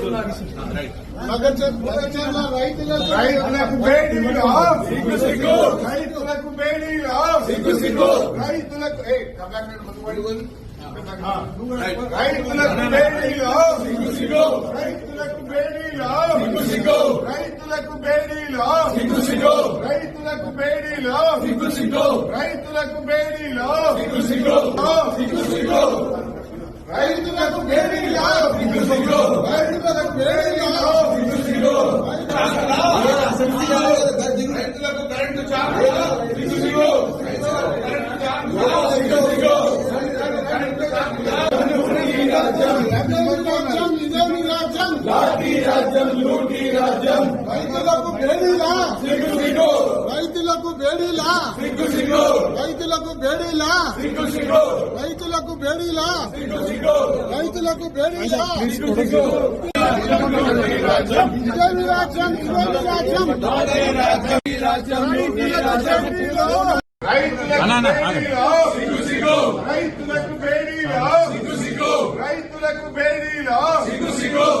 రైతులకు బేడీలు రైతులకు బేడీలు రైతులకు రైతులకు బేడీలు రైతులకు బేడీలు రైతులకు బేడీలు రైతులకు బేడీలు రైతులకు బేడీలు రైతులకు బేడీలు రైతులకు బేడీలు రైతులకు కరెంటు రైతులకు బేడీలా రైతులకు బేడీలా రైతులకు బేడీలా రైతులకు బేడీలా రైతులకు బేడీలా ఇదేమి రాజ్యం ఇదేమి రాజ్యం రైతులకు బేడీలా రైతులకు బేడీలా రైతులకు బేడీలా రైతులకు బేడీలా ఇదేమి రాజ్యం ఇదేమి రాజ్యం ఇదేమి రాజ్యం రైతులకు బేడీలా రైతులకు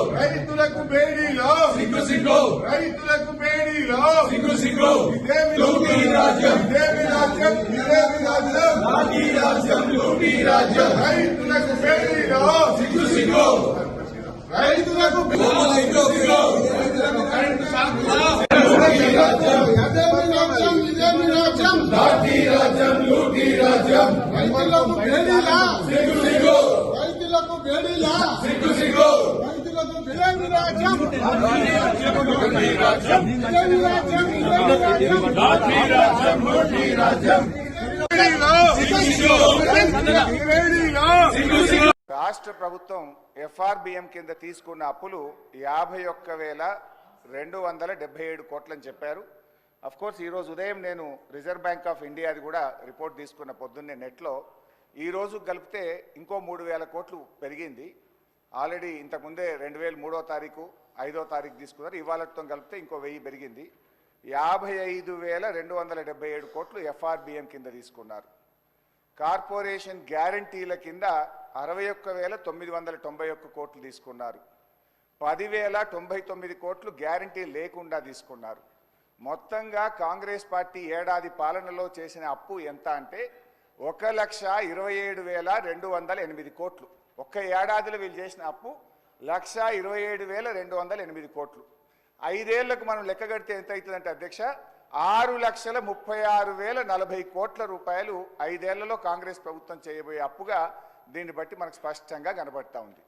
కరెంటు ఇదేమి రాజ్యం లూటీ రాజ్యం రైతులకు బేడీలా రైతులకు బేడీలా రైతులకు ఇదేమి రాజ్యం రాష్ట్ర ప్రభుత్వం ఎఫ్ఆర్బిఎం కింద తీసుకున్న అప్పులు 51,277 కోట్లని చెప్పారు. అఫ్ కోర్స్ ఈరోజు ఉదయం నేను రిజర్వ్ బ్యాంక్ ఆఫ్ ఇండియాది కూడా రిపోర్ట్ తీసుకున్న పొద్దున్నే నెట్లో ఈ రోజు కలిపితే ఇంకో 3,000 కోట్లు పెరిగింది. ఆల్రెడీ ఇంతకుముందే 2003వ తారీఖు 5వ తారీఖు తీసుకున్నారు. ఇవాళతో కలిపితే ఇంకో 1000 పెరిగింది. 55,277 కోట్లు ఎఫ్ఆర్బిఎం కింద తీసుకున్నారు. కార్పొరేషన్ గ్యారంటీల కింద 61,991 కోట్లు తీసుకున్నారు. 10,099 కోట్లు గ్యారంటీ లేకుండా తీసుకున్నారు. మొత్తంగా కాంగ్రెస్ పార్టీ ఏడాది పాలనలో చేసిన అప్పు ఎంత అంటే 1,27,208 కోట్లు. ఒక్క ఏడాదిలో వీళ్ళు చేసిన అప్పు 1,27,208 కోట్లు. 5 ఏళ్లకు మనం లెక్క కడితే ఎంత అవుతుందంటే అధ్యక్ష 6,36,040 కోట్ల రూపాయలు 5 ఏళ్లలో కాంగ్రెస్ ప్రభుత్వం చేయబోయే అప్పుగా దీన్ని బట్టి మనకు స్పష్టంగా కనబడతా ఉంది.